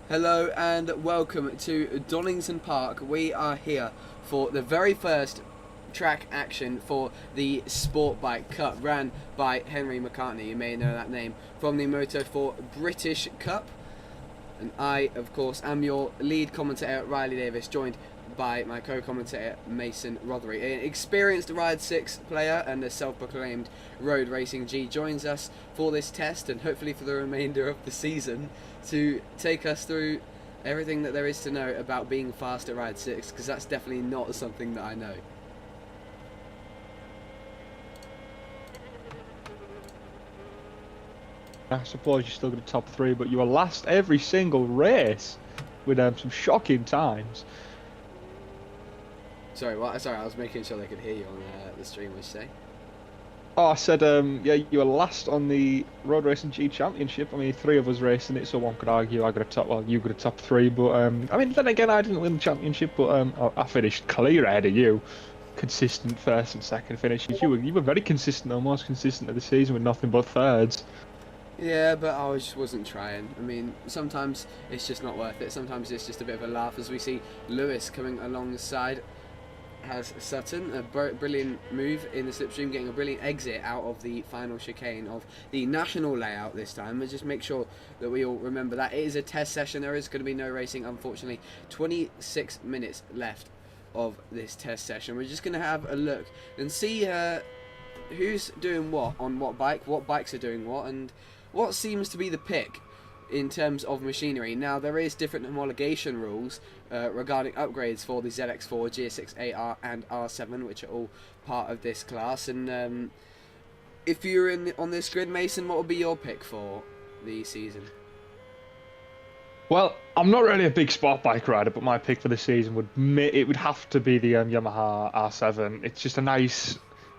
Hello and welcome to Donington Park. We are here for the very first track action for the Sport Cup, ran by Henry McCartney. You may know that name from the Moto4 British Cup. And I, of course, am your lead commentator, Riley Davis, joined by my co-commentator Mason Rothery. An experienced Ride 6 player and a self-proclaimed road racing G joins us for this test and hopefully for the remainder of the season to take us through everything that there is to know about being fast at Ride 6, because that's definitely not something that I know. I suppose you still got a top three, but you were last every single race with some shocking times. Sorry, what? Sorry, I was making sure they could hear you on the stream. What you say? Oh, I said, yeah, you were last on the Road Racing G Championship. I mean, three of us racing it, so one could argue I got a top. Well, you got a top three, but I mean, then again, I didn't win the championship, but I finished clear ahead of you. Consistent first and second finishes. You were very consistent, almost consistent of the season with nothing but thirds. Yeah, but I just wasn't trying. I mean, sometimes it's just not worth it. Sometimes it's just a bit of a laugh as we see Lewis coming alongside. Has Sutton a brilliant move in the slipstream, getting a brilliant exit out of the final chicane of the national layout this time. Let's just make sure that we all remember that it is a test session. There is going to be no racing, unfortunately. 26 minutes left of this test session. We're just going to have a look and see who's doing what on what bikes are doing what, and what seems to be the pick in terms of machinery. Now, there is different homologation rules regarding upgrades for the ZX4, GSX-8R and R7, which are all part of this class. And if you're on this grid, Mason, what would be your pick for the season? Well, I'm not really a big sport bike rider, but my pick for the season would have to be the Yamaha R7. It's just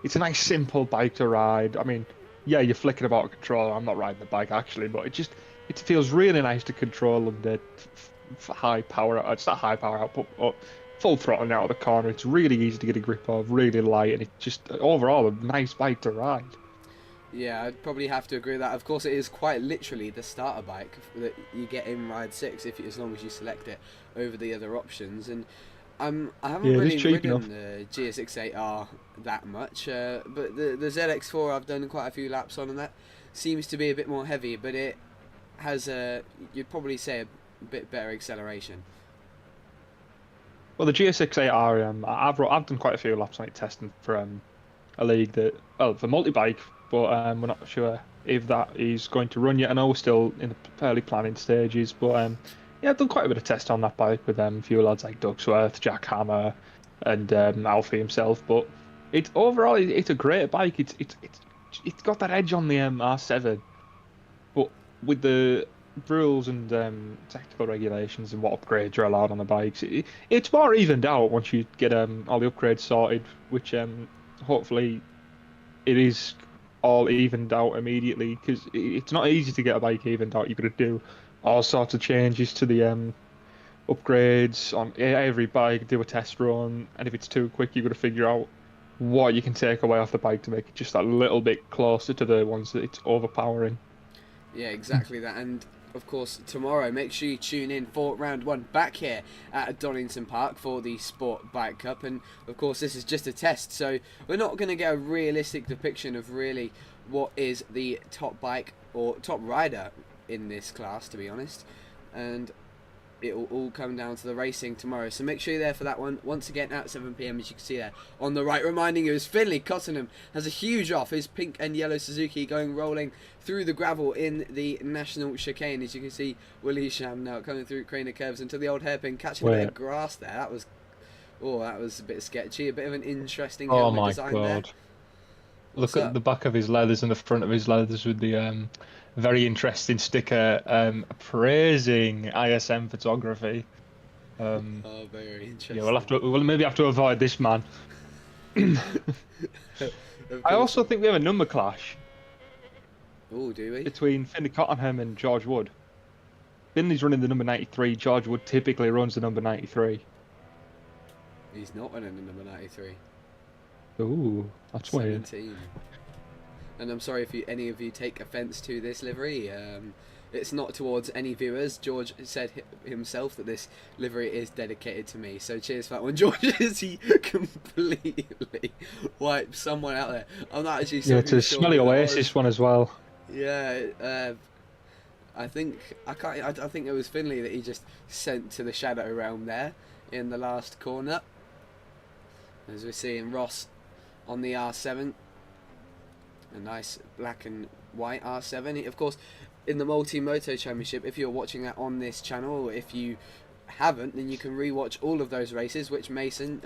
it's a nice simple bike to ride. I mean, yeah, you're flicking about a controller. I'm not riding the bike actually, but it feels really nice to control under high power. It's not high power output, but full throttle out of the corner. It's really easy to get a grip of, really light, and it's just overall a nice bike to ride. Yeah, I'd probably have to agree with that. Of course, it is quite literally the starter bike that you get in Ride 6 as long as you select it over the other options. And I haven't Yeah, it is really cheap ridden enough. the GSX-8R that much, but the ZX4 I've done quite a few laps on, and that seems to be a bit more heavy, but it has you'd probably say a bit better acceleration. Well, the GSX-8R, I've done quite a few laps on it testing for a league that, well, for multi-bike, but we're not sure if that is going to run yet. I know we're still in the fairly planning stages, but yeah, I've done quite a bit of test on that bike with a few lads like Dugsworth, Jack Hammer, and Alfie himself. But it's a great bike. It's got that edge on the R7, but with the rules and technical regulations and what upgrades are allowed on the bikes, it's more evened out once you get all the upgrades sorted, which hopefully it is all evened out immediately, because it's not easy to get a bike evened out. You've got to do all sorts of changes to the upgrades on every bike, do a test run, and if it's too quick, you've got to figure out what you can take away off the bike to make it just a little bit closer to the ones that it's overpowering. Yeah, exactly that. And of course, tomorrow, make sure you tune in for round one back here at Donington Park for the Sport Bike Cup. And of course, this is just a test, so we're not going to get a realistic depiction of really what is the top bike or top rider in this class, to be honest. And it will all come down to the racing tomorrow, so make sure you're there for that one. Once again at 7 PM, as you can see there on the right, reminding you as Finley Cottenham has a huge off his pink and yellow Suzuki going rolling through the gravel in the national chicane. As you can see, Willie Sham now coming through Craner curves into the old hairpin, catching a bit of grass there. That was a bit sketchy, a bit of an interesting Oh helmet my design there. God. What's Look at up? the back of his leathers and the front of his leathers with the very interesting sticker praising ISM photography. Oh, very Yeah, interesting. we'll maybe have to avoid this man. Of I course. also think we have a number clash Oh, do we? between Finley Cottenham and George Wood. Finley's running the number 93. George Wood typically runs the number 93. He's not running the number 93. Ooh, that's weird. 17. And I'm sorry if any of you take offence to this livery. it's not towards any viewers. George said himself that this livery is dedicated to me. So cheers for that one, George. As he completely wiped someone out there. I'm not actually Yeah, it's a smelly Oasis one as well. Yeah, I think I think it was Finley that he just sent to the shadow realm there in the last corner. As we're seeing Ross on the R7, a nice black and white R7. Of course, in the Multi-Moto Championship, if you're watching that on this channel, or if you haven't, then you can rewatch all of those races, which Mason,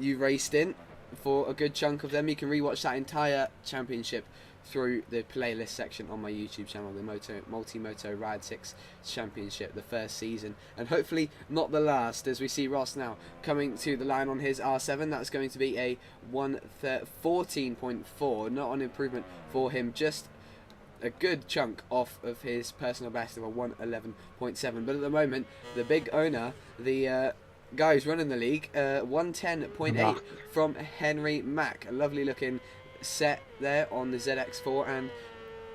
you raced in for a good chunk of them. You can rewatch that entire championship through the playlist section on my YouTube channel, the Multi-Moto Ride 6 Championship, the first season, and hopefully not the last, as we see Ross now coming to the line on his R7. That's going to be a 1:14.4, not an improvement for him, just a good chunk off of his personal best of a 1:11.7. But at the moment, the big owner, the guy who's running the league, 1:10.8 from Henry Mack, a lovely looking set there on the ZX4 and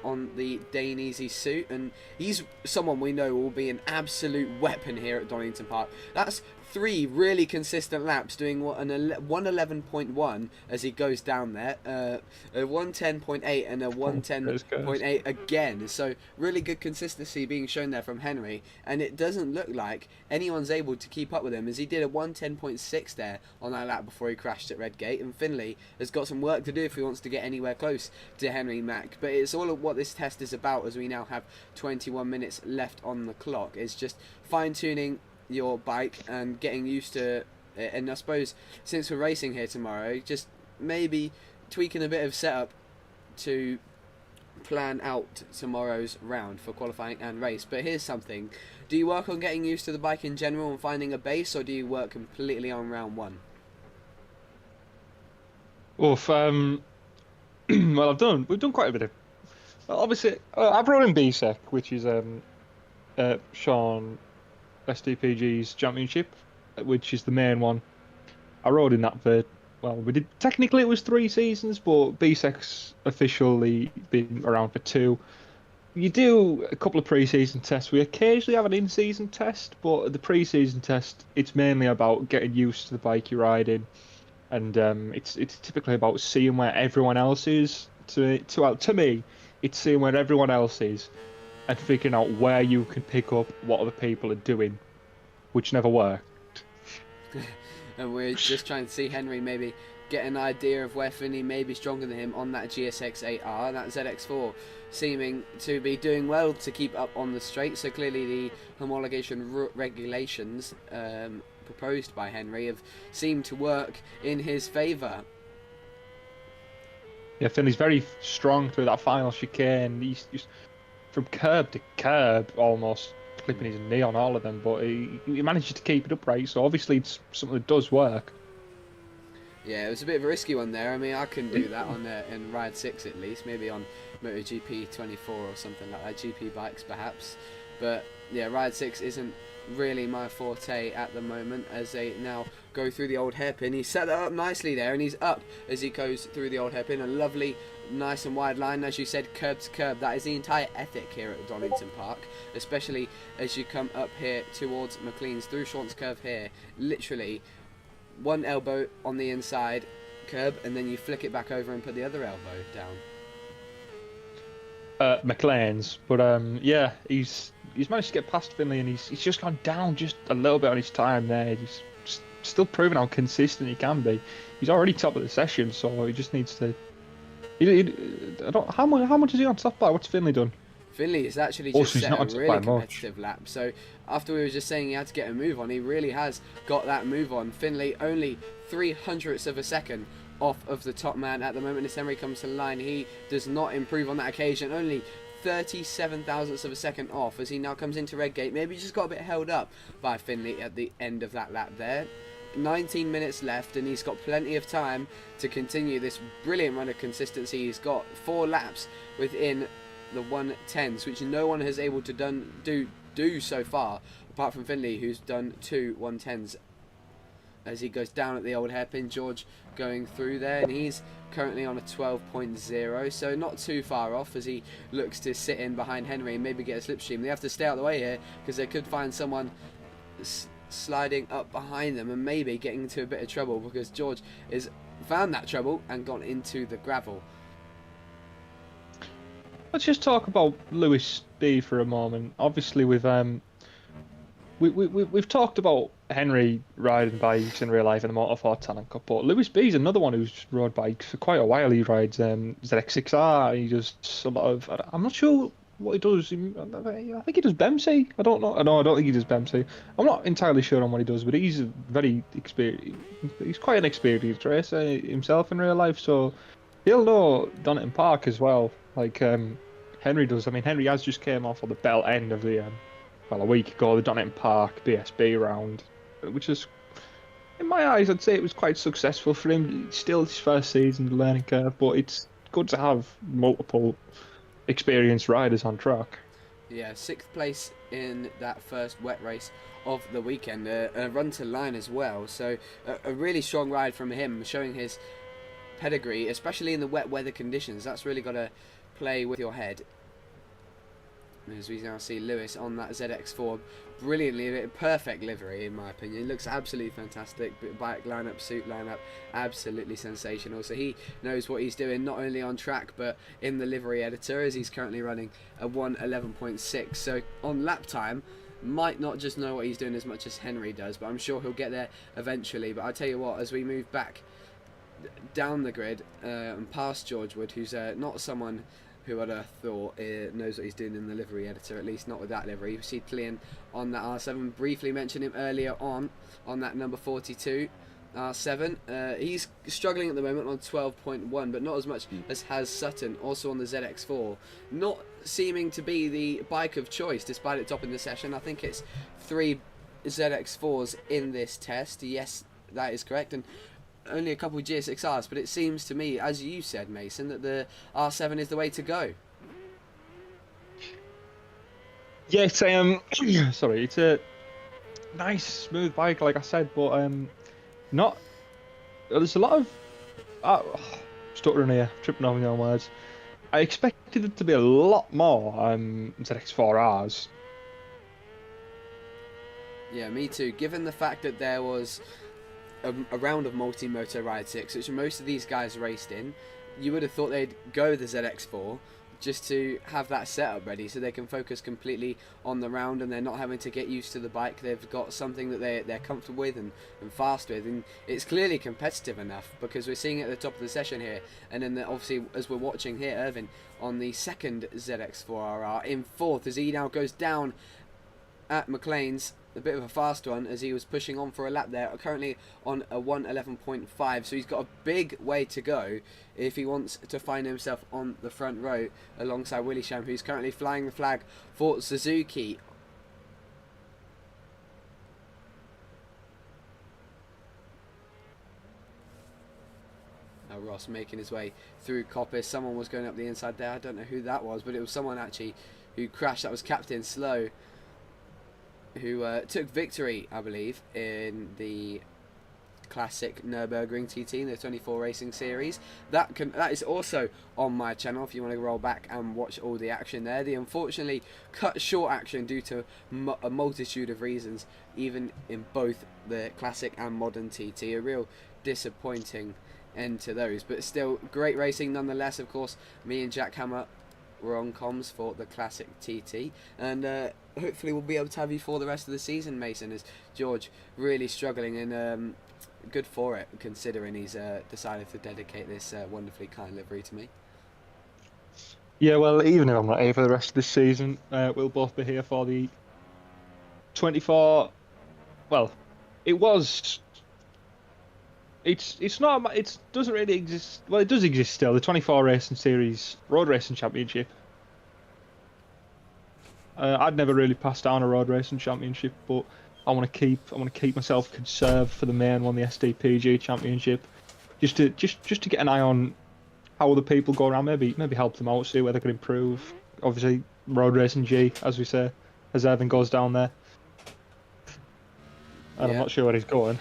on the Dainese suit, and he's someone we know will be an absolute weapon here at Donington Park. That's 3 really consistent laps doing what, an 1:11.1 as he goes down there, a 1:10.8 and a 1:10.8 again. So really good consistency being shown there from Henry, and it doesn't look like anyone's able to keep up with him, as he did a 1:10.6 there on that lap before he crashed at Redgate. And Finley has got some work to do if he wants to get anywhere close to Henry Mack. But it's all of what this test is about, as we now have 21 minutes left on the clock. It's just fine-tuning your bike and getting used to it, and I suppose since we're racing here tomorrow, just maybe tweaking a bit of setup to plan out tomorrow's round for qualifying and race. But here's something: do you work on getting used to the bike in general and finding a base, or do you work completely on round one? Well, we've done quite a bit of, obviously I've run in BSEC, which is Sean SDPG's championship, which is the main one. I rode in that for, well, we did, technically it was 3 seasons, but BSEC's officially been around for 2. You do a couple of pre-season tests. We occasionally have an in-season test, but the pre-season test, it's mainly about getting used to the bike you're riding, and it's typically about seeing where everyone else is. To me, it's seeing where everyone else is and figuring out where you can pick up what other people are doing, which never worked. And we're just trying to see Henry maybe get an idea of where Finley may be stronger than him on that GSX-8R, and that ZX4 seeming to be doing well to keep up on the straight. So clearly the homologation regulations proposed by Henry have seemed to work in his favour. Yeah, Finley's very strong through that final chicane. He's from curb to curb, almost clipping his knee on all of them, but he manages to keep it upright, so obviously it's something that does work. Yeah, it was a bit of a risky one there. I mean, I couldn't do that on in Ride 6 at least, maybe on MotoGP 24 or something like that, GP bikes perhaps. But yeah, Ride 6 isn't really my forte at the moment, as they now go through the old hairpin. He set that up nicely there, and he's up as he goes through the old hairpin. A lovely, nice and wide line, as you said, curb to curb. That is the entire ethic here at Donington Park, especially as you come up here towards McLean's through Shaunt's Curve here. Literally one elbow on the inside curb, and then you flick it back over and put the other elbow down. McLean's, but yeah, he's managed to get past Finley, and he's just gone down just a little bit on his time there. He's still proving how consistent he can be. He's already top of the session, so he just needs to. How much is he on top by? What's Finley done? Finley has actually just set a really competitive lap. So after we were just saying he had to get a move on, he really has got that move on. Finley only 0.03 of a second off of the top man at the moment as Henry comes to the line. He does not improve on that occasion, only 37 thousandths of a second off as he now comes into Redgate. Maybe just got a bit held up by Finley at the end of that lap there. 19 minutes left, and he's got plenty of time to continue this brilliant run of consistency. He's got 4 laps within the 1:10s, which no one has able to do so far, apart from Finley, who's done 2 1:10s as he goes down at the old hairpin. George going through there, and he's currently on a 12.0, so not too far off as he looks to sit in behind Henry and maybe get a slipstream. They have to stay out of the way here because they could find someone sliding up behind them and maybe getting into a bit of trouble, because George has found that trouble and gone into the gravel. Let's just talk about Lewis B for a moment. Obviously, we've talked about Henry riding bikes in real life in the Motorsport Talent Cup, but Lewis B is another one who's rode bikes for quite a while. He rides ZX6R. He does a lot of. I'm not sure what he does. I think he does BEMC. I don't know. No, I don't think he does BEMC. I'm not entirely sure on what he does, but he's very experienced. He's quite an experienced racer himself in real life, so he'll know Donington Park as well, like Henry does. I mean, Henry has just came off on the belt end of the a week ago, the Donington Park BSB round, which is, in my eyes, I'd say it was quite successful for him. It's still his first season, the learning curve, but it's good to have multiple experienced riders on track. Yeah, 6th place in that first wet race of the weekend, a run to line as well, so a really strong ride from him, showing his pedigree, especially in the wet weather conditions. That's really got to play with your head. As we now see Lewis on that ZX4, brilliantly, perfect livery in my opinion. Looks absolutely fantastic. Bike lineup, suit lineup, absolutely sensational. So he knows what he's doing, not only on track but in the livery editor, as he's currently running a 1:11.6. So on lap time, might not just know what he's doing as much as Henry does, but I'm sure he'll get there eventually. But I tell you what, as we move back down the grid and past George Wood, who's not someone who I'd have thought knows what he's doing in the livery editor, at least not with that livery. You see Tlian on that R7, briefly mentioned him earlier on that number 42 R7. He's struggling at the moment on 12.1, but not as much as has Sutton, also on the ZX4. Not seeming to be the bike of choice, despite it topping the session. I think it's 3 ZX4s in this test. Yes, that is correct, and only a couple of GSXRs, but it seems to me, as you said, Mason, that the R7 is the way to go. Yeah, it's sorry, it's a nice, smooth bike, like I said, but not. There's a lot of stuttering here, tripping over my own words. I expected it to be a lot more ZX4Rs. Yeah, me too. Given the fact that there was a round of multi-motor Ride 6, which most of these guys raced in, you would have thought they'd go the ZX4 just to have that setup ready so they can focus completely on the round and they're not having to get used to the bike. They've got something that they're comfortable with and fast with, and it's clearly competitive enough, because we're seeing it at the top of the session here. And then obviously, as we're watching here, Irvin on the second ZX4RR in 4th as he now goes down at McLean's. A bit of a fast one as he was pushing on for a lap there, currently on a 1:11.5, so he's got a big way to go if he wants to find himself on the front row alongside Willie Sham, who's currently flying the flag for Suzuki. Now Ross making his way through Coppice. Someone was going up the inside there, I don't know who that was, but it was someone actually who crashed. That was Captain Slow, who took victory, I believe, in the classic Nürburgring TT in the 24 Racing Series. That is also on my channel if you want to roll back and watch all the action there. The unfortunately cut short action due to a multitude of reasons, even in both the classic and modern TT. A real disappointing end to those, but still great racing nonetheless. Of course, me and Jack Hammer were on comms for the classic TT, and hopefully we'll be able to have you for the rest of the season, Mason, as George really struggling, and good for it considering he's decided to dedicate this wonderfully kind livery to me. Yeah, well, even if I'm not here for the rest of this season, we'll both be here for the 24. Well, it's not. It doesn't really exist. Well, it does exist still. The 24 Racing Series Road Racing Championship. I'd never really passed down a Road Racing Championship, but I want to keep myself conserved for the main one, the SDPG Championship, just to get an eye on how other people go around. Maybe help them out, see where they can improve. Obviously, Road Racing G, as we say, as Evan goes down there. And yeah. I'm not sure where he's going.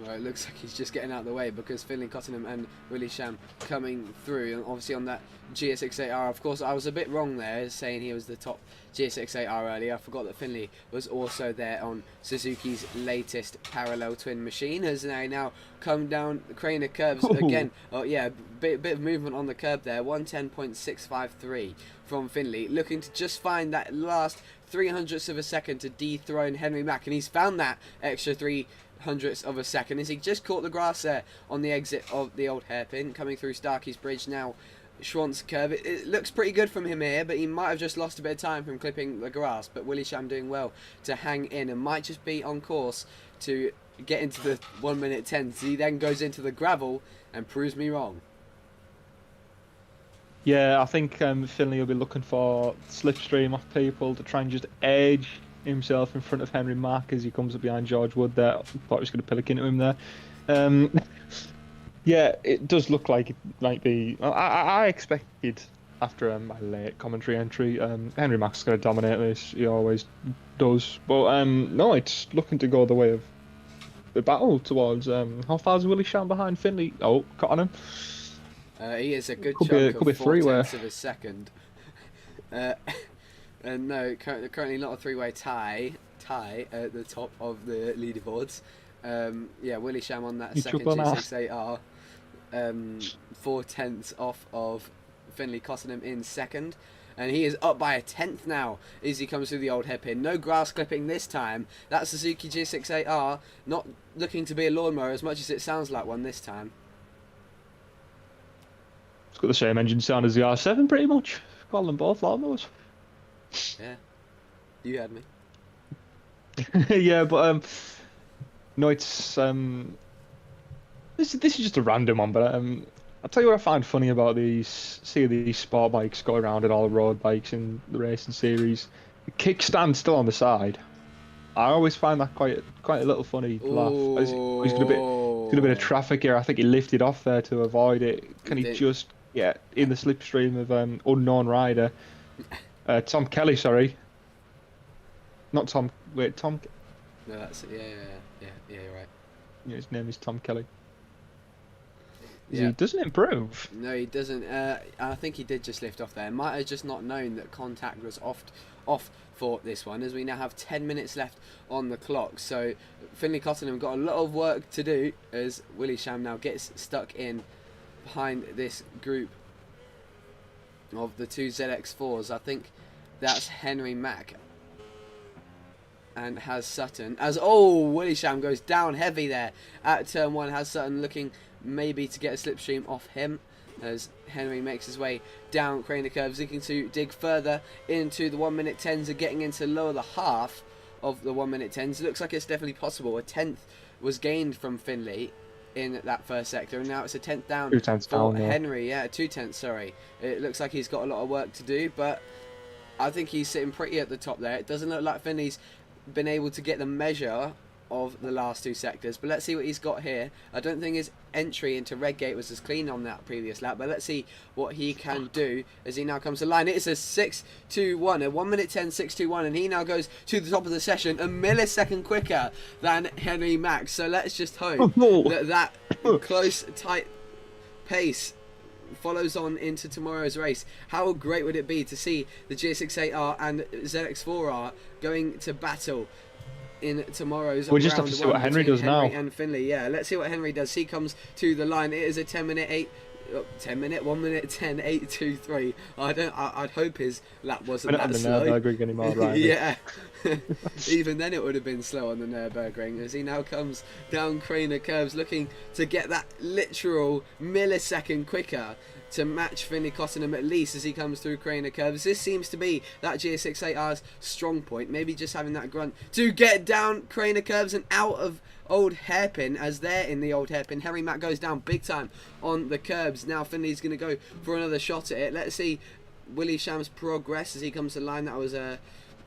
Well, it looks like he's just getting out of the way because Finley Cottenham and Willie Sham coming through, and obviously on that GSX-8R. Of course, I was a bit wrong there, saying he was the top GSX-8R earlier. I forgot that Finley was also there on Suzuki's latest parallel twin machine. Has now come down the crane of curves again. Oh yeah, bit of movement on the curb there. 110.653 from Finley, looking to just find that last 300ths of a second to dethrone Henry Mack, and he's found that extra 300ths of a second as he just caught the grass there on the exit of the old hairpin, coming through Starkey's Bridge now. Schwantz curve. It looks pretty good from him here, but he might have just lost a bit of time from clipping the grass. But Willie Sham doing well to hang in and might just be on course to get into the 1 minute 10. So he then goes into the gravel and proves me wrong. Yeah, I think Finley will be looking for slipstream off people to try and just edge himself in front of Henry Mack as he comes up behind George Wood there. I thought he was going to pillock into him there. Yeah, it does look like it might be. I expected after my late commentary entry, Henry Mack's going to dominate this. He always does. But no, it's looking to go the way of the battle towards. How far is Willie Sham behind Finley? Oh, caught on him. He is a good could chunk be of 4/10 of a second. And no, currently not a three-way tie at the top of the leaderboards. Yeah, Willie Sham on that second G68R. 4/10 off of Finley Cottenham in second, and he is up by a 10th now as he comes through the old hairpin. No grass clipping this time. That Suzuki G68R not looking to be a lawnmower as much as it sounds like one this time. It's got the same engine sound as the R7 pretty much. Call them both lawnmowers. Yeah, you had me. Yeah, but no, it's This is just a random one, but I'll tell you what I find funny about these sport bikes go around and all the road bikes in the racing series. The kickstand still on the side. I always find that quite a little funny to laugh. He's got a bit of traffic here. I think he lifted off there to avoid it. Can he just get in the slipstream of unknown rider? Tom Kelly, sorry. Not Tom. Wait, Tom. No, that's it. Yeah, you're right. Yeah, his name is Tom Kelly. Yeah. He doesn't improve. No, he doesn't. I think he did just lift off there. Might have just not known that contact was off for this one, as we now have 10 minutes left on the clock. So Finley Cottenham got a lot of work to do as Willie Sham now gets stuck in behind this group of the two ZX4s. I think that's Henry Mack and Has Sutton. Willie Sham goes down heavy there at turn 1. Has Sutton looking maybe to get a slipstream off him as Henry makes his way down crane the curves, looking to dig further into the 1 minute 10s and getting into lower the half of the 1 minute 10s. Looks like it's definitely possible. A 10th was gained from Finley in that first sector, and now it's a 10th down for Henry. Yeah, 2/10, sorry. It looks like he's got a lot of work to do, but I think he's sitting pretty at the top there. It doesn't look like Finley's been able to get the measure of the last two sectors, but let's see what he's got here. I don't think his entry into Redgate was as clean on that previous lap, but let's see what he can do as he now comes to line. It is a 6:21, a 1 minute 10 6:21, and he now goes to the top of the session a millisecond quicker than Henry Mack. So let's just hope that close, tight pace follows on into tomorrow's race. How great would it be to see the GSX-8R and ZX-4R going to battle in tomorrow's we just have to see what Henry does now. And Finley, yeah, let's see what Henry does. He comes to the line. It is a 1 minute 10 8:23. I'd hope his lap wasn't that slow. Nürburgring anymore, right? Yeah. Even then it would have been slow on the Nürburgring as he now comes down Craner curves looking to get that literal millisecond quicker to match Finley Cottenham at least as he comes through Craner curves. This seems to be that GSX-8R's strong point. Maybe just having that grunt to get down Craner curves and out of old hairpin as they're in the old hairpin. Henry Mack goes down big time on the curbs. Now Finley's going to go for another shot at it. Let's see Willie Sham's progress as he comes to line. That was the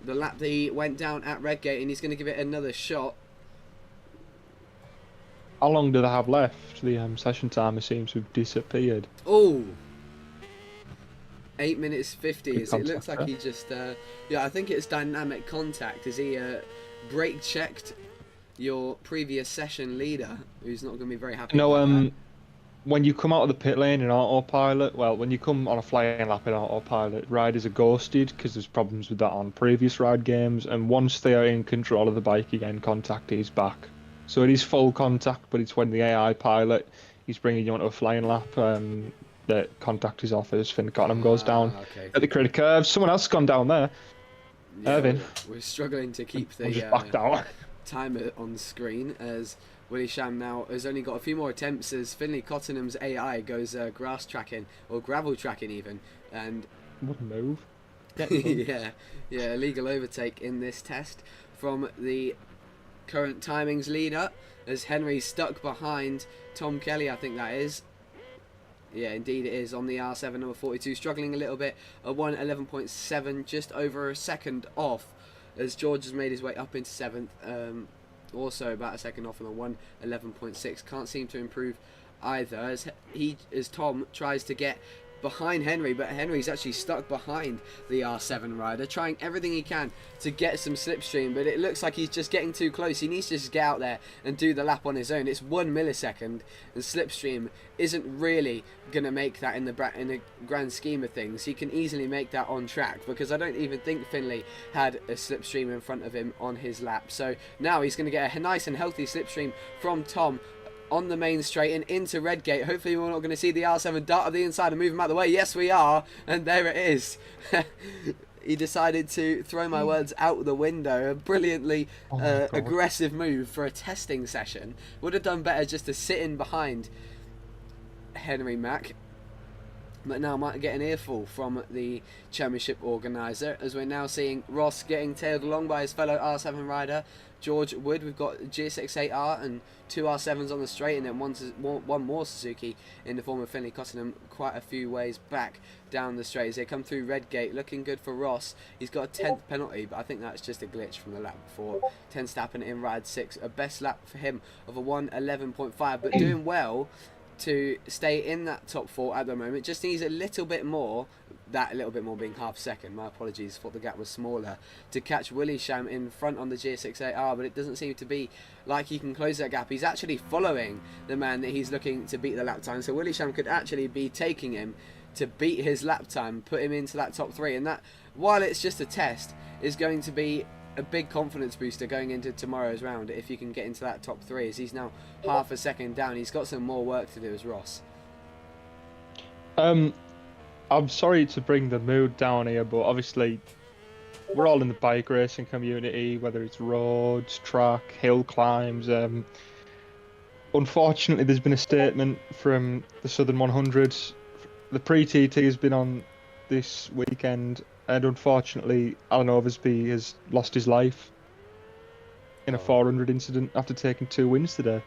lap that he went down at Redgate, and he's going to give it another shot. How long do they have left? The session timer seems to have disappeared. Oh, 8 minutes 50. It looks like he just yeah, I think it's dynamic contact as he brake checked. your previous session leader, who's not going to be very happy No, about that. when you come out of the pit lane in autopilot, well, when you come on a flying lap in autopilot, riders are ghosted because there's problems with that on previous ride games, and once they are in control of the bike again, contact is back. So it is full contact, but it's when the AI pilot is bringing you onto a flying lap that contact is off as Finn Cottenham goes down Okay. at the credit curve. Someone else has gone down there. Yeah, Irvin. we're struggling to keep I'm just the backed out. timer on screen as Willie Sham now has only got a few more attempts as Finlay Cottenham's AI goes grass tracking or gravel tracking even, and What a move. yeah, illegal overtake in this test from the current timings leader as Henry's stuck behind Tom Kelly, I think that is. Yeah, indeed it is, on the R7 number 42, struggling a little bit, a 1:11.7, just over a second off as George has made his way up into 7th, also about a second off on a 1:11.6, can't seem to improve either as Tom tries to get behind Henry, but Henry's actually stuck behind the R7 rider, trying everything he can to get some slipstream, but it looks like he's just getting too close. He needs to just get out there and do the lap on his own. It's 1 millisecond, and slipstream isn't really going to make that in the grand scheme of things. He can easily make that on track, because I don't even think Finlay had a slipstream in front of him on his lap. So now he's going to get a nice and healthy slipstream from Tom on the main straight and into Redgate. Hopefully we're not going to see the R7 dart up the inside and move him out of the way. Yes, we are. And there it is. He decided to throw my words out the window. A brilliantly aggressive move for a testing session. Would have done better just to sit in behind Henry Mack. But now might get an earful from the championship organiser, as we're now seeing Ross getting tailed along by his fellow R7 rider George Wood. We've got GSX-8R and 2 R7s on the straight, and then one more Suzuki in the form of Finlay Cottenham quite a few ways back down the straight as they come through Redgate. Looking good for Ross. He's got a 10th penalty, but I think that's just a glitch from the lap before. 10 Stappen in ride 6, a best lap for him of a 1:11.5, but doing well to stay in that top 4 at the moment. Just needs a little bit more, that a little bit more being half second, my apologies, thought the gap was smaller, to catch Willie Sham in front on the GSX-8R, but it doesn't seem to be like he can close that gap. He's actually following the man that he's looking to beat the lap time, so Willie Sham could actually be taking him to beat his lap time, put him into that top 3, and that, while it's just a test, is going to be a big confidence booster going into tomorrow's round if you can get into that top 3, as he's now half a second down. He's got some more work to do as Ross. I'm sorry to bring the mood down here, but obviously we're all in the bike racing community, whether it's roads, track, hill climbs. Unfortunately, there's been a statement from the Southern 100s. The pre-TT has been on this weekend, and unfortunately Alan Oversby has lost his life in a 400 incident after taking 2 wins today.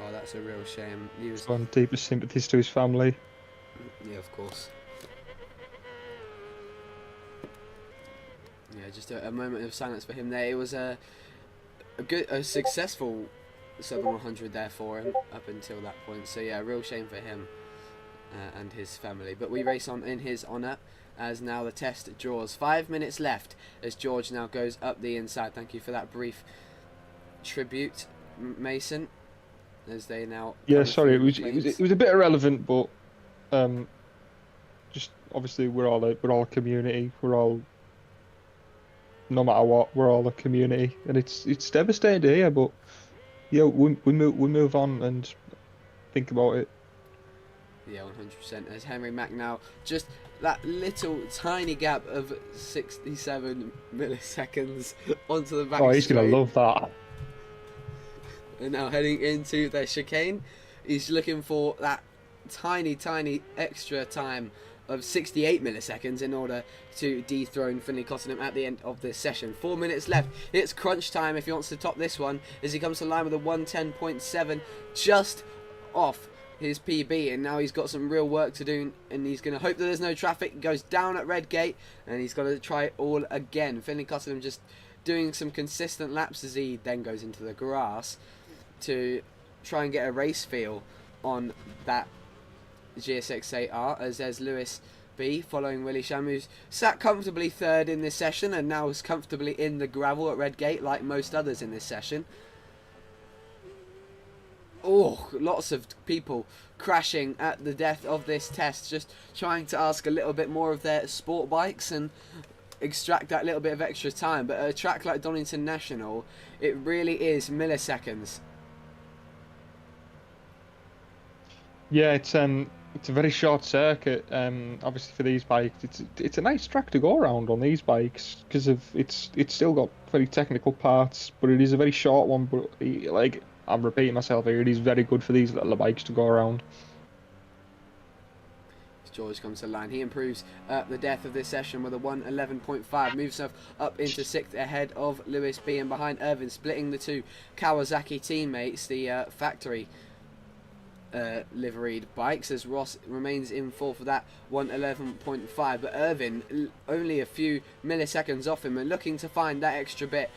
Oh, that's a real shame. He was... So, deepest sympathies to his family. Yeah, of course. Yeah, just a moment of silence for him there. It was a successful Southern 100 there for him up until that point. So yeah, real shame for him and his family. But we race on in his honour, as now the test draws. 5 minutes left as George now goes up the inside. Thank you for that brief tribute, Mason. As they now... Yeah, sorry, it was a bit irrelevant, but just obviously we're all a community. We're all, no matter what, we're all a community, and it's devastating to hear. But yeah, we move on and think about it. Yeah, 100%. As Henry Mack now, just that little tiny gap of 67 milliseconds onto the back. Oh, he's straight. gonna love that. And now heading into their chicane, he's looking for that tiny extra time of 68 milliseconds in order to dethrone Finlay Cottenham at the end of this session. 4 minutes left. It's crunch time if he wants to top this one, as he comes to line with a 1:10.7, just off his PB, and now he's got some real work to do, and he's going to hope that there's no traffic. He goes down at Redgate, and he's got to try it all again. Finlay Cottenham just doing some consistent laps as he then goes into the grass to try and get a race feel on that GSX-8R, as there's Lewis B following Willie Sham, who's sat comfortably 3rd in this session and now is comfortably in the gravel at Redgate like most others in this session. Oh, lots of people crashing at the death of this test, just trying to ask a little bit more of their sport bikes and extract that little bit of extra time. But at a track like Donington National, it really is milliseconds. Yeah, it's a very short circuit. Obviously for these bikes, it's a nice track to go around on these bikes because of it's still got very technical parts, but it is a very short one. But like I'm repeating myself here, it is very good for these little bikes to go around. George comes to the line. He improves the death of this session with a 1:11.5. Moves himself up into 6th ahead of Lewis B, and behind Irvin, splitting the two Kawasaki teammates, the factory liveried bikes, as Ross remains in 4th for that 1:11.5. But Irvin only a few milliseconds off him and looking to find that extra bit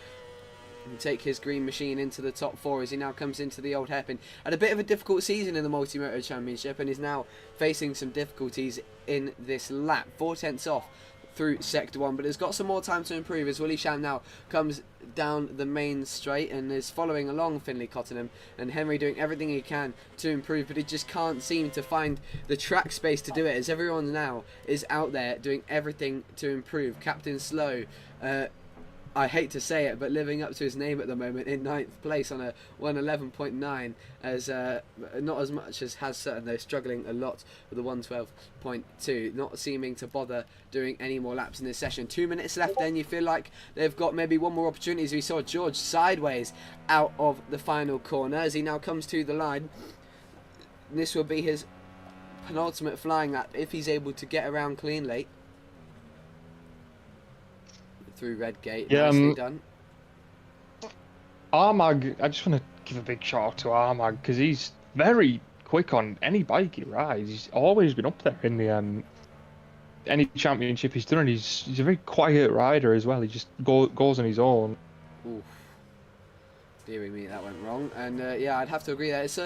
and take his green machine into the top 4 as he now comes into the old hairpin. Had a bit of a difficult season in the Multi-Moto Championship and is now facing some difficulties in this lap. 4/10 off through sector 1, but has got some more time to improve as Willie Sham now comes down the main straight and is following along Finlay Cottenham, and Henry doing everything he can to improve, but he just can't seem to find the track space to do it as everyone now is out there doing everything to improve. Captain Slow, I hate to say it, but living up to his name at the moment in 9th place on a 1:11.9, as not as much as has certain though, struggling a lot with a 1:12.2, not seeming to bother doing any more laps in this session. 2 minutes left, then you feel like they've got maybe one more opportunity, as we saw George sideways out of the final corner as he now comes to the line. This will be his penultimate flying lap if he's able to get around cleanly through Red Gate. Yeah, nicely done. Armag, I just want to give a big shout out to Armag because he's very quick on any bike he rides. He's always been up there in the any championship he's done. He's a very quiet rider as well. He just goes on his own. Oof. Dearie me, that went wrong. And yeah, I'd have to agree that it's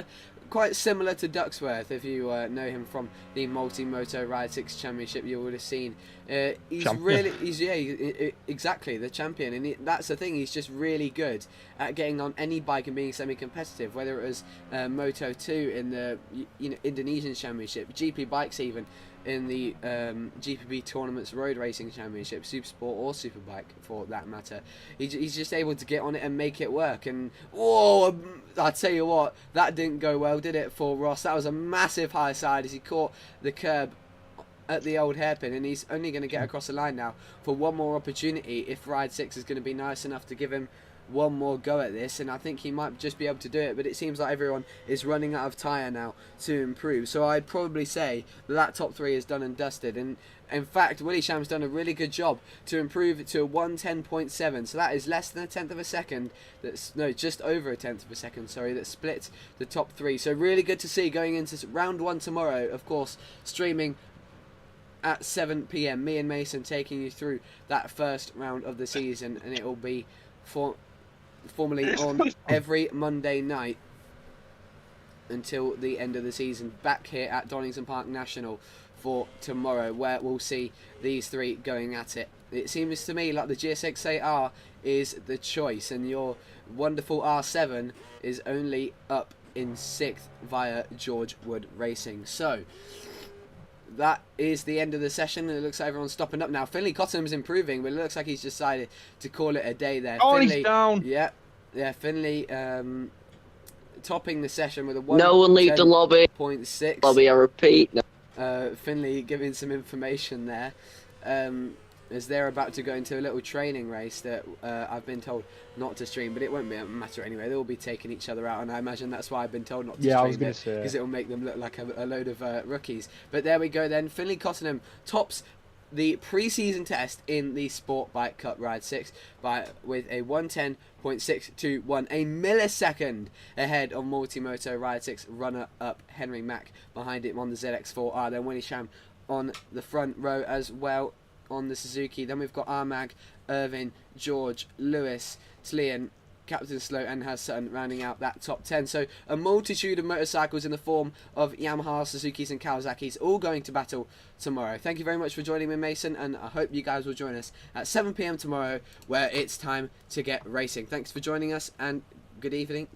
quite similar to Ducksworth. If you know him from the Multi-Moto Ride 6 Championship, you would have seen he's Champion. really, exactly, the champion. And that's the thing, he's just really good at getting on any bike and being semi-competitive, whether it was Moto 2 in the Indonesian Championship, GP bikes even in the GPB Tournaments Road Racing Championship, Supersport or Superbike for that matter. He's just able to get on it and make it work. And whoa, I tell you what, that didn't go well, did it, for Ross? That was a massive high side as he caught the curb at the old hairpin, and he's only going to get across the line now for one more opportunity if Ride 6 is going to be nice enough to give him one more go at this, and I think he might just be able to do it, but it seems like everyone is running out of tyre now to improve. So I'd probably say that top 3 is done and dusted, and in fact Willie Sham's done a really good job to improve it to a 1:10.7, so that is less than a tenth of a second. That's just over a tenth of a second, sorry, that splits the top 3. So really good to see going into round 1 tomorrow, of course, streaming at 7 PM. Me and Mason taking you through that first round of the season, and it will be formally on every Monday night until the end of the season, back here at Donington Park National for tomorrow, where we'll see these 3 going at it. It seems to me like the GSX-8R is the choice, and your wonderful R7 is only up in 6th via George Wood Racing. So that is the end of the session, and it looks like everyone's stopping up now. Finlay Cottenham's improving, but it looks like he's decided to call it a day there. Oh, Finlay, he's down. Yeah, Finlay topping the session with a 1. No one leave the lobby. 0.6. Lobby, I repeat. No. Finlay giving some information there. As they're about to go into a little training race that I've been told not to stream, but it won't be a matter anyway. They'll be taking each other out, and I imagine that's why I've been told not to stream I was going to it, say because it will make them look like a load of rookies. But there we go then. Finlay Cottenham tops the pre-season test in the Sportbike Cup Ride 6 with a 1:10.621, a millisecond ahead of Multi-Moto Ride 6 runner-up Henry Mack behind him on the ZX4R. Then Willie Sham on the front row as well on the Suzuki. Then we've got Armag, Irvin, George, Lewis, Tlian, Captain Slow and Has Sutton rounding out that top 10. So a multitude of motorcycles in the form of Yamaha, Suzukis and Kawasaki's all going to battle tomorrow. Thank you very much for joining me, Mason, and I hope you guys will join us at 7 PM tomorrow, where it's time to get racing. Thanks for joining us, and good evening